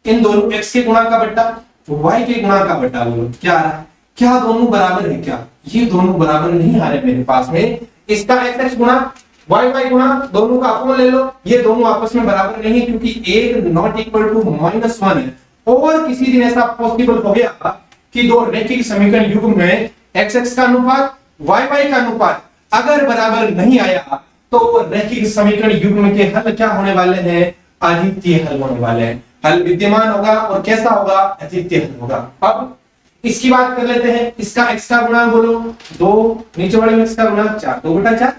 इन दोनों x के गुणांक का बट्टा, y के गुणांक का बट्टा बोलो, क्या आ रहा है, क्या दोनों बराबर है, क्या ये दोनों बराबर नहीं आ रहे मेरे पास में। इसका x गुणांक y गुणांक दोनों का अपॉन ले लो, ये दोनों आपस में बराबर नहीं है क्योंकि एक नॉट इक्वल टू -1 है। और किसी दिन ऐसा पॉसिबल हो गया कि दो रैखिक समीकरण युग्म में x का अनुपात y का अनुपात अगर बराबर नहीं आया तो रैखिक समीकरण युग्म के हल क्या होने वाले हैं, अद्वितीय हल होने वाले हैं। हल विद्यमान होगा और कैसा होगा, अद्वितीय हल होगा। अब इसकी बात कर लेते हैं, इसका x का गुणांक बोलो 2, नीचे वाले में x का गुणांक 4, 2/4,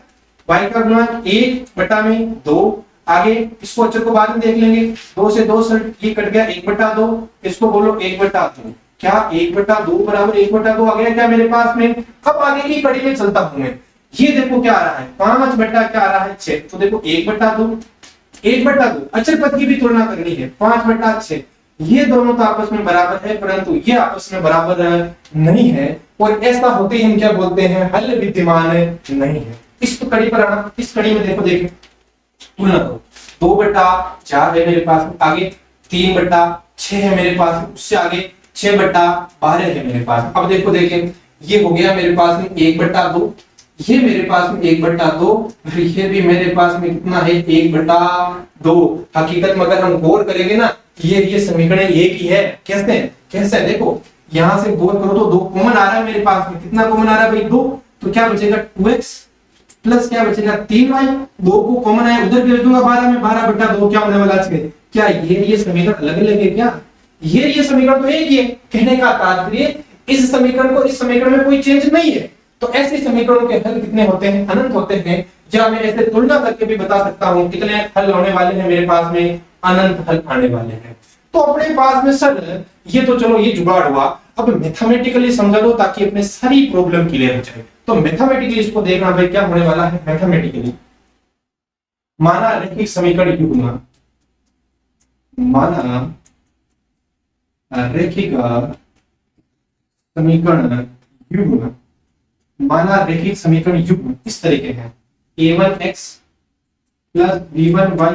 y का गुणांक 1/2, आगे इसको अच्छे को बाद में देख लेंगे, 2 से 2 ये कट गया, 1/2, इसको बोलो 1/2, क्या 1/2 बराबर 1/2 आ गया क्या मेरे पास में। अब आगे की कड़ी में चलता हूं मैं, ये देखो क्या आ रहा है 5 क्या आ रहा है 6, तो देखो 1/2 अचर पद की भी तुलना करनी है, 5/6, ये दोनों तो आपस में बराबर है परंतु ये आपस में बराबर नहीं है, और ऐसा होते ही हम क्या बोलते हैं, हल विद्यमान नहीं है। इस कड़ी पर आना, इस कड़ी में देखो तुलना करो, 2/4 है मेरे पास, आगे 3/6 है मेरे पास, उससे आगे 6/12 है मेरे पास। अब देखो ये हो गया मेरे पास में 1/2, ये मेरे पास में 1/2, फिर ये भी मेरे पास में कितना है 1/2। हकीकत में अगर हम गौर करेंगे ना, ये समीकरण एक ही है। कैसे देखो यहां से गौर करो तो 2 कॉमन आ रहा है मेरे पास में, कितना कॉमन आ रहा है भाई 2, तो क्या बचेगा 2x प्लस क्या बचेगा 3y, 2 को कॉमन है उधर भी रख दूंगा 12 में, 12/2 क्या होने वाला है, क्या ये समीकरण अलग अलग है क्या, ये समीकरण तो एक ही है। कहने का तात्पर्य इस समीकरण को इस समीकरण में कोई चेंज नहीं है। तो ऐसे समीकरणों के हल कितने होते हैं, अनंत होते हैं। या मैं ऐसे तुलना करके भी बता सकता हूं कितने हल होने वाले हैं मेरे पास में, अनंत हल आने वाले हैं। तो अपने पास में सर ये तो चलो ये जुगाड़ हुआ, अब मैथमेटिकली समझा दो ताकि अपने सारी प्रॉब्लम क्लियर हो जाए। तो मैथमेटिकली इसको देखना भाई क्या होने वाला है। मैथमेटिकली माना रैखिक समीकरण युग्म, माना रैखिक समीकरण युग्म, माना रैखिक समीकरण युग्म इस तरीके है a1x plus b1y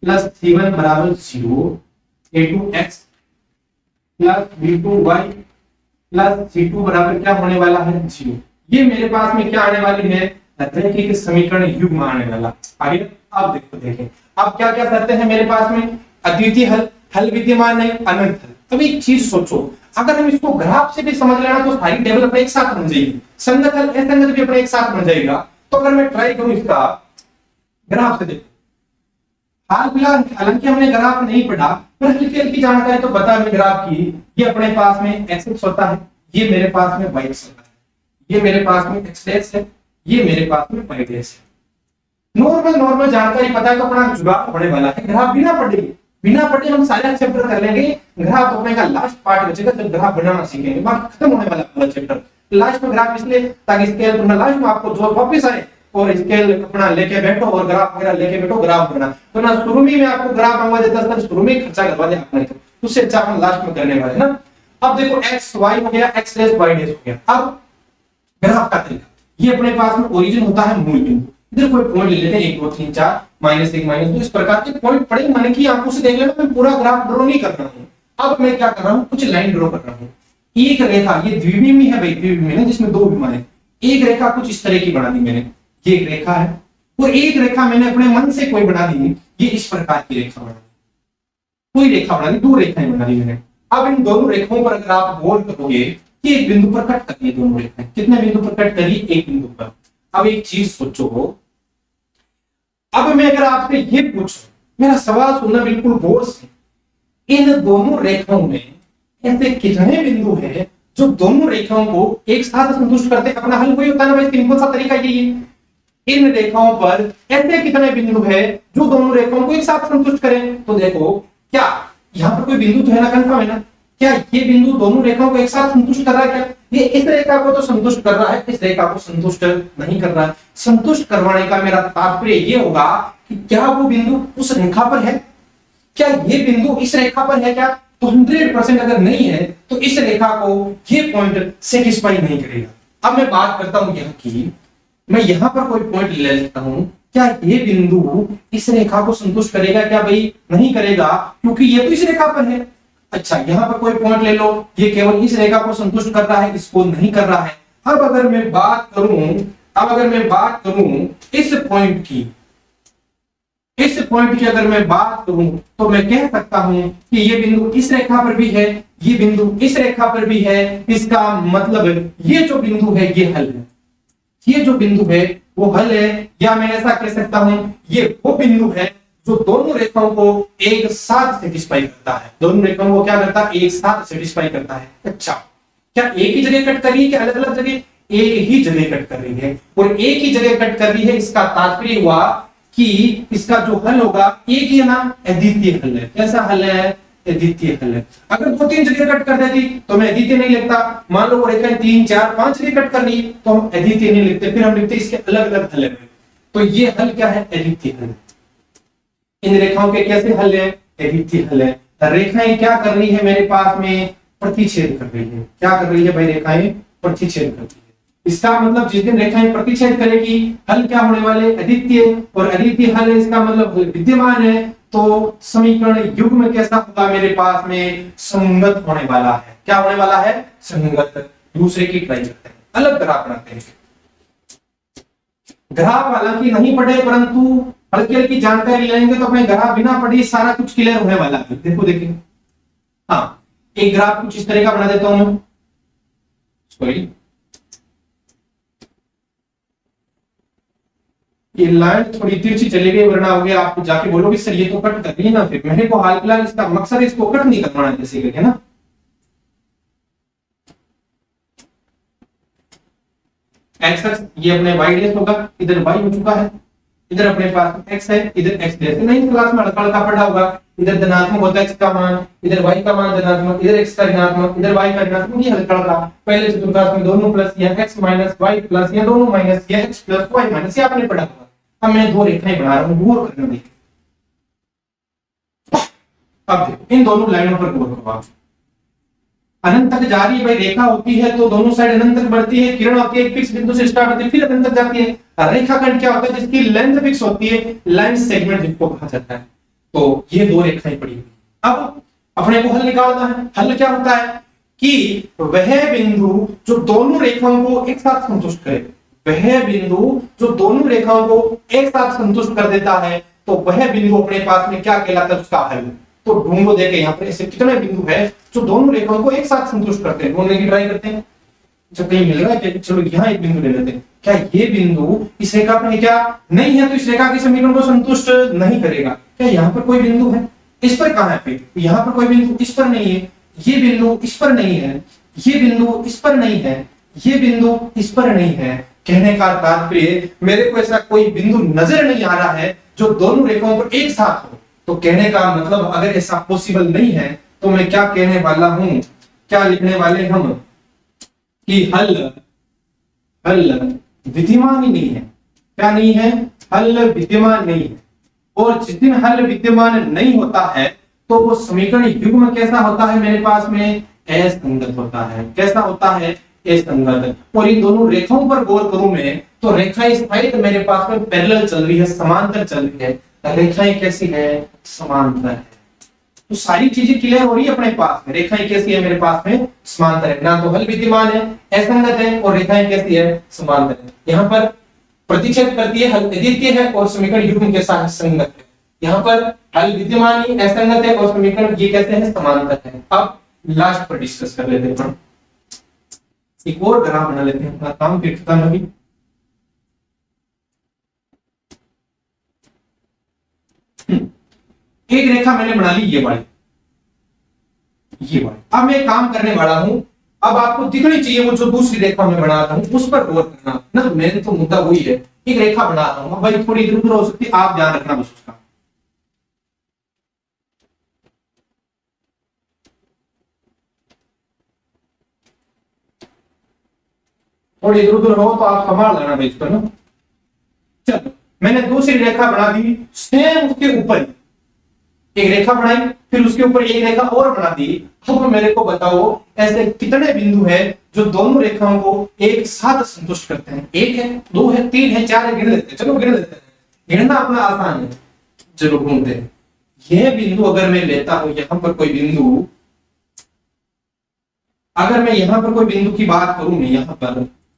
plus c1 बराबर 0, a2x plus b2y plus c2 बराबर क्या होने वाला है 0। ये मेरे पास में क्या आने वाली है, रैखिक समीकरण युग्म आने वाला। आगे अब देखो, देखें अब क्या क्या करते हैं मेरे पास में, अद्वितीय हल, हल विद्यमान नहीं, अनंत हल। अब एक चीज सोचो, अगर हम इसको ग्राफ से भी समझ लेना तो सारी टेबल अपने एक साथ बन जाएगी, संगत हल असंगत भी अपने एक साथ बन जाएगा। तो अगर मैं ट्राई करूं इसका ग्राफ से देखो, हाल फिलहाल हालांकि हमने ग्राफ नहीं पढ़ा पर हल्की हल्की जानकारी तो बता हमें ग्राफ की। ये अपने पास में एक्स होता है, ये मेरे पास में वाई होता है, ये मेरे पास में एक्स डैश है, ये मेरे पास में वाई डैश है। नॉर्मल नॉर्मल जानकारी पता है तो अपना जुगाड़ होने वाला है। ग्राफ बिना पढ़े हम सारे चैप्टर कर लेंगे, ग्राफ तो अपने का लास्ट पार्ट बचेगा जब ग्राफ बनाना सीखेंगे, बाकी खत्म होने वाला पूरा चैप्टर। लास्ट में ग्राफ इसलिए ताकि स्केल अपना लास्ट में आपको जो वापस आए और स्केल अपना लेके बैठो और ग्राफ वगैरह लेके बैठो, ग्राफ बना। तो ना शुरू में मैं आपको ग्राफ मंगवा देता था, शुरू में खर्चा करवा दिया आपने, तो उससे अच्छा हम लास्ट में करने वाले ना। अब देखो एक्स वाई हो गया, एक्स डैश वाई डैश हो गया। अब ग्राफ का तरीका, ये अपने पास में ओरिजिन होता है मूल बिंदु, इधर कोई पॉइंट ले लेते हैं 1 2 3 4 -1 -2, इस प्रकार के पॉइंट पड़े मन की आंखों से देख लेना। मैं पूरा ग्राफ ड्रॉ नहीं कर रहा हूं, अब मैं क्या कर रहा हूं, कुछ लाइन ड्रॉ कर रहा हूं। एक रेखा, ये द्विविमी है भाई, द्विविमी है जिसमें दो विमान है। एक रेखा कुछ इस तरह की बना दी मैंने, ये एक रेखा है, और एक रेखा मैंने अपने मन से कोई बना दी, ये इस प्रकार की रेखा बना दी, कोई रेखा बना दी, दो रेखाएं बना दी मैंने। अब इन दोनों रेखाओं पर अगर आप गौर करोगे कि एक बिंदु पर कट करिए, दोनों रेखाएं कितने बिंदु पर कट करिए, एक बिंदु पर। अब एक चीज सोचो, अब मैं अगर आपसे ये पूछूं, मेरा सवाल सुनना बिल्कुल गौर से, इन दोनों रेखाओं में ऐसे कितने बिंदु हैं जो दोनों रेखाओं को एक साथ संतुष्ट करते हैं। अपना हल वही होता है ना भाई, सिंपल सा तरीका यही है। इन रेखाओं पर ऐसे कितने बिंदु है जो दोनों रेखाओं को एक साथ संतुष्ट करें। तो देखो क्या यहाँ पर कोई बिंदु तो है ना, कंफर्म है ना, क्या ये बिंदु दोनों रेखाओं को एक साथ संतुष्ट कर रहा है क्या? ये इस रेखा को तो संतुष्ट कर रहा है, इस रेखा को संतुष्ट नहीं कर रहा है। संतुष्ट करवाने का मेरा तात्पर्य ये होगा कि क्या वो बिंदु उस रेखा पर है, क्या ये बिंदु इस रेखा पर है क्या? तो 100% अगर नहीं है तो इस रेखा को ये पॉइंट सेटिस्फाई नहीं करेगा। अब मैं बात करता हूं यहाँ की, मैं यहां पर कोई पॉइंट ले लेता हूं, क्या ये बिंदु इस रेखा को संतुष्ट करेगा क्या? भाई नहीं करेगा, क्योंकि ये तो इस रेखा पर है। अच्छा यहां पर कोई पॉइंट ले लो, ये केवल इस रेखा को संतुष्ट कर रहा है, इसको नहीं कर रहा है। अब अगर मैं बात करूं इस पॉइंट की, अगर मैं बात करूं तो मैं कह सकता हूं कि ये बिंदु इस रेखा पर भी है, ये बिंदु इस रेखा पर भी है। इसका मतलब ये जो बिंदु है ये हल है, ये जो बिंदु है वो हल है। या मैं ऐसा कह सकता हूं ये वो बिंदु है जो दोनों रेखाओं को एक साथ सेटिस्फाई करता है। दोनों रेखाओं को क्या करता है? एक साथ सेटिस्फाई करता है। अच्छा क्या एक ही जगह कट कर रही है कि अलग अलग जगह? एक ही जगह कट कर रही है, और एक ही जगह कट कर रही है, इसका तात्पर्य हुआ कि इसका जो हल होगा एक ही है ना, अद्वितीय हल है। कैसा हल है? अद्वितीय हल है। अगर 2-3 जगह कट कर देती तो मैं अद्वितीय नहीं लिखता। मान लो वो रेखाएं 3 4 5 जगह कट कर ली तो हम अद्वितीय नहीं लिखते, फिर हम लिखते इसके अलग अलग हल है। तो ये हल क्या है? अद्वितीय हल। इन रेखाओं के कैसे हल है? अद्वितीय हल है। रेखाएं क्या कर रही है मेरे पास में? प्रतिच्छेद कर रही है। क्या कर रही है भाई? रेखाएं प्रतिच्छेद कर रही है। इसका मतलब जिस दिन रेखाएं प्रतिच्छेद करेगी हल क्या होने वाले? अद्वितीय। और अद्वितीय हल है, इसका मतलब विद्यमान है, तो समीकरण युग्म कैसा होगा मेरे पास में? संगत होने वाला है। क्या होने वाला है? संगत। दूसरे की ट्राई करते हैं, अलग ग्राफ बनाते हैं। ग्राफ हालांकि नहीं पढ़े परंतु हल्की हल्की जानकारी लेंगे तो अपने ग्राफ बिना पढ़े सारा कुछ क्लियर होने वाला है। देखो देखिए, हाँ एक ग्राफ कुछ इस तरह का बना देता हूं मैं। सॉरी, ये लाइन थोड़ी तिरछी चली गई, वरना हो गया आप जाके बोलोगे सर ये तो कट कर रही है ना। फिर मैंने को हाल फिलहाल इसका मकसद इसको कट नहीं करवाना जैसे करके ना। एक्स ये अपने वाई डैश होगा, इधर वाई हो चुका है, इधर अपने पास में x है, इधर x जैसे नहीं क्लास में हल्का हल्का पढ़ा होगा, इधर धनात्मक होता है x का मान, इधर y का मान धनात्मक, इधर x का ऋणात्मक, इधर y का ऋणात्मक, ये हल्का हल्का पहले चतुर्थांश में दोनों प्लस या x माइनस y प्लस या दोनों माइनस या x प्लस y माइनस, ये आपने पढ़ा होगा। अब मैं दो रेखाएं बना रहा हूं, गौर करना देखिए। अब देखो इन दोनों लाइनों पर गौर करो आप। अनंत तक जा रही है भाई, रेखा होती है तो दोनों साइड अनंत तक बढ़ती है, किरण होती है एक फिक्स बिंदु से स्टार्ट होती है फिर अनंत तक जाती है। रेखाखंड क्या होता है, जिसकी लेंथ फिक्स होती है, लाइन सेगमेंट जिसको कहा जाता है। तो ये दो रेखाएं पड़ी हुई। अब अपने को हल निकालना है। हल क्या होता है कि वह बिंदु जो दोनों रेखाओं को एक साथ संतुष्ट करे, वह बिंदु जो दोनों रेखाओं को एक साथ संतुष्ट कर देता है, तो वह बिंदु अपने पास में क्या कहलाता है, उसका हल। तो ढूंढो, देखे यहाँ पर ऐसे कितने बिंदु है जो दोनों रेखाओं को एक साथ संतुष्ट करते हैं, ढूंढने की ट्राई करते हैं। जब कहीं मिल रहा है, चलो यहाँ एक बिंदु ले लेते हैं, क्या ये बिंदु इस रेखा पर क्या नहीं है, तो इस रेखा के समीकरण को संतुष्ट नहीं करेगा। क्या यहाँ पर कोई बिंदु है, इस पर कहां है पे, यहाँ पर कोई बिंदु इस पर नहीं है, ये बिंदु इस पर नहीं है, ये बिंदु इस पर नहीं है, ये बिंदु इस पर नहीं है। कहने का तात्पर्य मेरे को ऐसा कोई बिंदु नजर नहीं आ रहा है जो दोनों रेखाओं पर एक साथ हो। तो कहने का मतलब अगर ऐसा पॉसिबल नहीं है तो मैं क्या कहने वाला हूं, क्या लिखने वाले हम कि हल विद्यमान ही नहीं है। क्या नहीं है, हल विद्यमान नहीं है। और जिस दिन हल विद्यमान नहीं होता है तो वो समीकरण युग्म कैसा होता है मेरे पास में, असंगत होता है। कैसा होता है, असंगत। और इन दोनों रेखाओं पर गौर करूं मैं तो रेखाएं स्थायित्व मेरे पास में पैरेलल चल रही है, समांतर चल रही है। रेखाएं कैसी है, समांतर है। तो सारी चीजें क्लियर हो रही है अपने पास में। रेखाएं कैसी है मेरे पास में, समांतर है। ना तो हल विद्यमान है, असंगत है, और रेखाएं कैसी है, समांतर है। यहाँ पर प्रतिच्छेद करती है, हल अद्वितीय है और समीकरण युग्म के साथ संगत है। यहाँ पर हल विद्यमान ही असंगत है और समीकरण ये कैसे है, समांतर है। अब लास्ट पर डिस्कस कर लेते हैं, एक और ग्राफ बना लेते हैं, अपना काम फिर खत्म होगी। एक रेखा मैंने बना ली, ये वाली। अब मैं काम करने वाला हूं, अब आपको दिखनी चाहिए वो जो दूसरी रेखा मैं बना रहा हूं उस पर गौर करना ना। मैंने तो मुद्दा वही है, एक रेखा बना रहा हूं भाई, थोड़ी इधर उधर हो सकती है, आप ध्यान रखना बस उसका। थोड़ी इधर उधर हो तो आप संभाल लेना भाई इसको ना। चलो मैंने दूसरी रेखा बना दी, सेम उसके ऊपर एक रेखा बनाई, फिर उसके ऊपर एक रेखा और बना दी। अब मेरे को बताओ ऐसे कितने बिंदु है जो दोनों रेखाओं को एक साथ संतुष्ट करते हैं। एक है, दो है, तीन है, चार है, गिन लेते हैं। चलो गिन लेते हैं, गिनना अपना आसान है। चलो ढूंढते हैं। यह बिंदु अगर मैं लेता हूं, यहां पर कोई बिंदु, अगर मैं यहां पर कोई बिंदु की बात करूं, मैं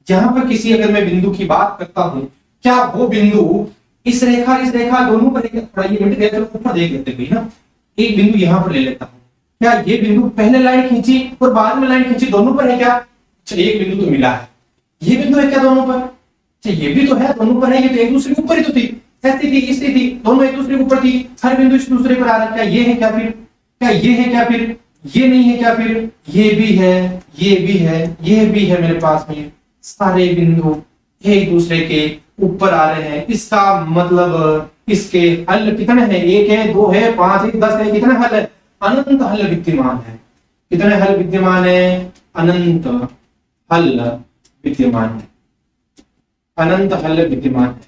यहां पर किसी अगर मैं बिंदु की बात करता हूं, क्या वो बिंदु इस रेखा दोनों पर थोड़ा ये मिनट गया, चलो ऊपर देख लेते हैं ना। एक बिंदु यहां पर ले लेता हूं, क्या ये बिंदु पहले लाइन खींची और बाद में लाइन खींची, दोनों पर है क्या? अच्छा एक बिंदु तो मिला है, ये बिंदु है क्या दोनों पर? अच्छा ये भी तो है, दोनों पर है, ये तो एक दूसरे के ऊपर ही तो थी, ऐसी थी, इससे थी, दोनों एक दूसरे के ऊपर थी, हर बिंदु इस दूसरे पर आ रहा है। क्या ये है क्या फिर? क्या ये है क्या फिर? ये नहीं है क्या फिर? ये भी है, ये भी है, ये भी है मेरे पास में। सारे बिंदु एक दूसरे के ऊपर आ रहे हैं, इसका मतलब इसके हल कितने हैं? एक है, दो है, पांच है, 10 है, कितने हल है? अनंत हल विद्यमान है। कितने हल विद्यमान है? अनंत हल विद्यमान है, अनंत हल विद्यमान है।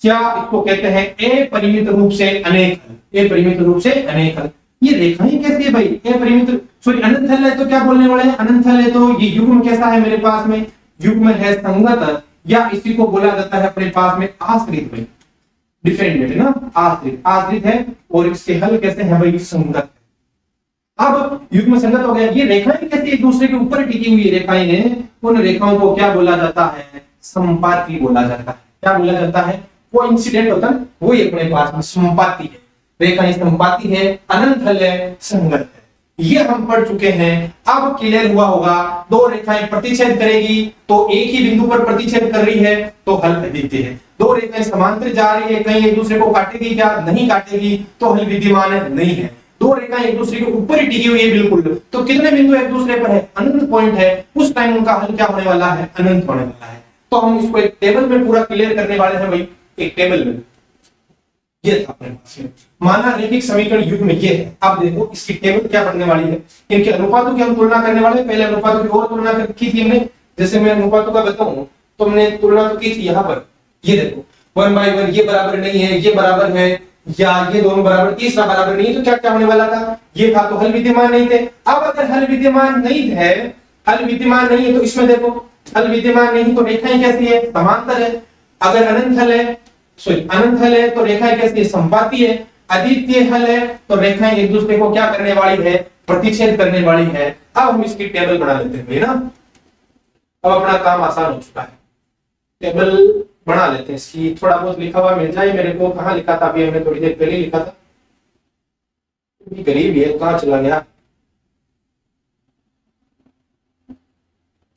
क्या इसको कहते हैं अपरिमित रूप से अनेक हल। अपरिमित रूप से अनेक हल। ये रेखाएं कैसी है भाई? अपरिमित सॉरी अनंत हल है तो क्या बोलने वाले हैं? अनंत हल है तो ये युग्म कैसा है मेरे पास में? युग्म है संगत, या इसी को बोला जाता है अपने पास में आश्रित भाई, डिपेंडेंट है ना, आश्रित, आश्रित है। और इसके हल कैसे हैं भाई? संगत। अब युग्म संगत हो गया। ये रेखाएं कैसे एक दूसरे के ऊपर टिकी हुई रेखाएं हैं, उन रेखाओं को क्या बोला जाता है? संपाती बोला जाता है। क्या बोला जाता है? वो इंसिडेंट होता है वही अपने पास में संपाती है। रेखाएं संपाती है, अनंत हल है, संगत है। ये हम पढ़ चुके हैं। अब क्लियर हुआ होगा, दो रेखाएं प्रतिच्छेद करेगी तो एक ही बिंदु पर प्रतिच्छेद कर रही है तो हल अद्वितीय है। दो रेखाएं समांतर जा रही है, कहीं एक दूसरे को काटेगी क्या? नहीं काटेगी तो हल विद्यमान नहीं है। दो रेखाएं एक दूसरे के ऊपर ही टिकी हुई है बिल्कुल, तो कितने बिंदु एक दूसरे पर है? अनंत पॉइंट है, उस टाइम उनका हल क्या होने वाला है? अनंत होने वाला है। तो हम इसको एक टेबल में पूरा क्लियर करने वाले हैं भाई, एक टेबल में। ये था अपने पास में। माना रैखिक समीकरण युग्म ये है। अब देखो इसकी टेबल क्या बनने वाली है, इनके अनुपातों की हम तुलना करने वाले हैं। पहले अनुपातों की और तुलना की थी हमने, जैसे मैं अनुपातों का बताऊं तो हमने तुलना तो की थी यहाँ पर। ये देखो 1/1 ये बराबर नहीं है, ये बराबर है, या ये दोनों बराबर, तीसरा बराबर नहीं है, तो क्या क्या होने वाला था, ये था तो हल विद्यमान नहीं थे। अब अगर हल विद्यमान नहीं है, हल विद्यमान नहीं है तो इसमें देखो हल विद्यमान नहीं तो रेखाएं कैसी है, समांतर है। अगर अनंत हल है, सॉरी अनंत हल है तो रेखाएं कैसी है, समपाती है। अद्वितीय हल है तो रेखाएं एक दूसरे को क्या करने वाली है, प्रतिच्छेद करने वाली है। अब हम इसकी टेबल बना लेते हैं ना, अब अपना काम आसान हो चुका है। टेबल बना लेते हैं इसकी, थोड़ा बहुत लिखा हुआ मिल जाए मेरे को। कहाँ लिखा था अभी, हमने थोड़ी देर पहले लिखा था, गरीब है कहाँ चला गया,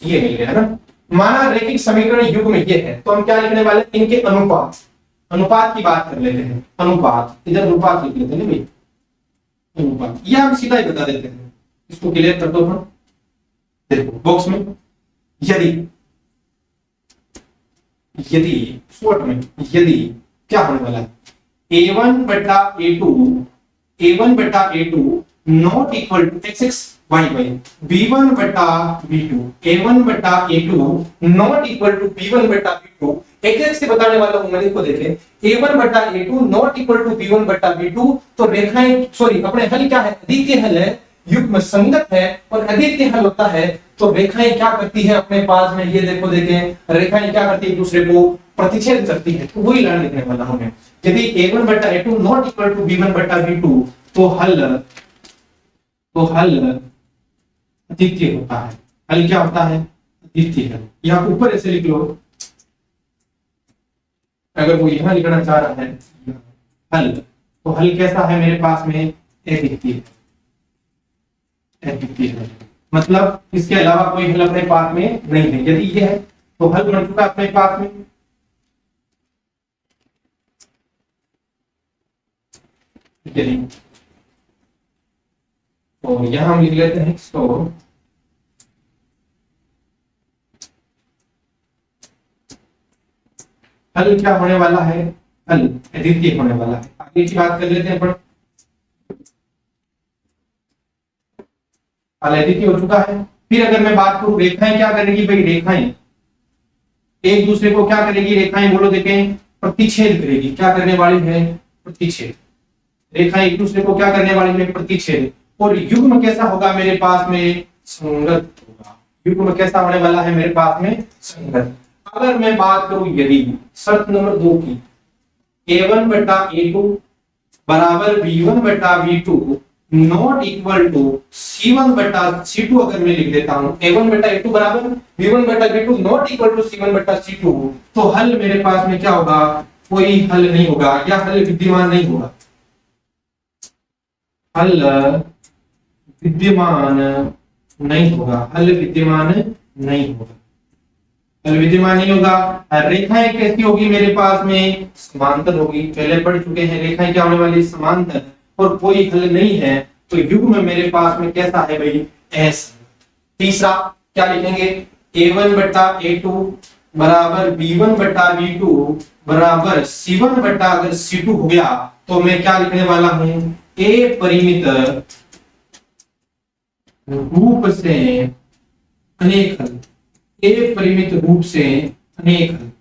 ये मिल गया ना। माना रैखिक समीकरण युग्म ये है तो हम क्या लिखने वाले, इनके अनुपात, अनुपात की बात कर लेते हैं। अनुपात, इधर अनुपात लिख लेते हैं ना भाई, अनुपात, या हम सीधा ही बता देते हैं, इसको क्लियर कर दो। हम देखो बॉक्स में यदि, यदि शॉर्ट में यदि क्या होने वाला है, a1 बटा a2, a1 बटा a2 not equal to x y y, b1 बटा b2, a1 बटा a2 not equal to b1 बटा b2। एक से बताने वाला हूं मैं, देखो देखें a1 बटा a2 not equal to b1 बटा b2, तो रेखाएं, सॉरी अपने हल क्या है, अद्वितीय हल है, युग्म संगत है, और अद्वितीय हल होता है तो रेखाएं क्या करती है अपने पास में, ये देखो देखें रेखाएं क्या करती है, एक दूसरे को प्रतिच्छेद करती है। तो वही लाइन लिखने वाला हूं मैं, यदि a1 बटा a2 not equal to b1 बटा b2 तो हल अद्वितीय होता है। हल क्या होता है, अद्वितीय है। यहां ऊपर ऐसे लिख लो, अगर वो यहां लिखना चाह रहा है हल, तो हल कैसा है मेरे पास में, अद्वितीय, अद्वितीय है। मतलब इसके अलावा कोई हल अपने पास में नहीं है। यदि ये है तो हल बन चुका अपने पास में। और यहां हम लिख लेते हैं इसको, हल क्या होने वाला है, हल अद्वितीय होने वाला है। आगे की बात कर लेते हैं अपन, हल अद्वितीय हो चुका है। फिर अगर मैं बात करूं रेखाएं क्या करेगी भाई, रेखाएं एक दूसरे को क्या करेगी, रेखाएं बोलो देखें प्रतिच्छेद करेगी। क्या करने वाली है, प्रतिच्छेद। रेखाएं एक दूसरे को क्या करने वाली है, प्रतिच्छेद। और युग्म कैसा होगा मेरे पास में, संगत होगा। युग्म कैसा होने वाला है मेरे पास में, संगत। अगर मैं बात करूं यदि शर्त नंबर 2 की, a1 बटा a2 बराबर b1 बटा b2 not equal to c1 बटा c2, अगर मैं लिख देता हूं a1 बटा a2 बराबर b1 बटा b2 not equal to c1 बटा c2, तो हल मेरे पास में क्या होगा, कोई हल नहीं होगा, या हल विद्यमान नहीं होगा। हल विद्यमान नहीं होगा, हल विद्यमान नहीं होगा, हल विद्यमान नहीं होगा। रेखाएं कैसी होगी मेरे पास में, समांतर होगी। पहले पढ़ चुके हैं रेखाएं क्या होने वाली, समांतर, और कोई हल नहीं है तो युग्म मेरे पास में कैसा है भाई, एस। तीसरा क्या लिखेंगे, a1 बटा a2 बराबर b1 बटा b2 बराबर c1 बटा, अगर c2 हो गया तो मैं क्या लिखने वाला हूं, a परिमित रूप से अनेक हल, a परिमित रूप से अनेक हल,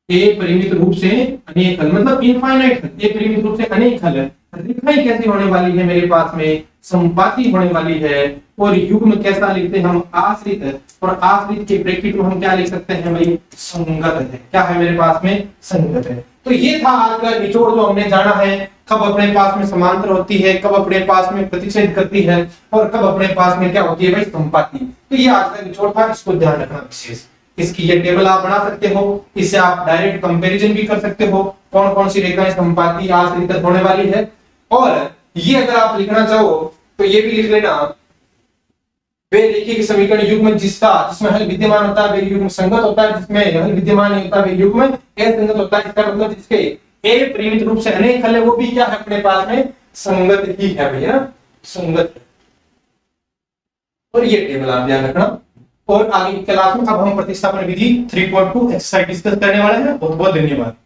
a परिमित रूप से अनेक हल मतलब इनफाइनाइट हल, a परिमित रूप से अनेक हल। रेखाएं कैसी होने वाली है मेरे पास में, संपाती होने वाली है। और युग्म कैसा लिखते हैं हम, आश्रित है, और आश्रित के ब्रैकेट में हम क्या लिख सकते हैं भाई, संगत है। क्या है मेरे पास में, संगत है। तो ये था आज का निचोड़ जो हमने जाना है, कब अपने पास में समांतर होती है, कब अपने पास में प्रतिच्छेद करती है, और कब अपने पास में क्या होती है भाई, संपाती। तो ये आज का निचोड़ था, इसको ध्यान रखना विशेष। इसकी ये टेबल आप बना सकते हो, इससे आप डायरेक्ट कंपैरिजन भी कर सकते हो कौन कौन सी रेखाएं संपाती आश्रित होने वाली है। और ये अगर आप लिखना चाहो तो ये भी लिख लेना, वे रेखीय समीकरण युग्म जिसमें हल विद्यमान होता है वे युग्म संगत होता है, जिसमें हल विद्यमान नहीं होता वे युग्म असंगत होता है। इसका मतलब जिसके ए परिमित रूप से अनेक हल है वो भी क्या है अपने पास में, संगत ही है भैया, संगत। और ये टेबल आप ध्यान रखना। और आगे की क्लास में अब हम प्रतिस्थापन विधि 3.2 एक्सरसाइज डिस्कस करने वाले हैं। बहुत बहुत धन्यवाद।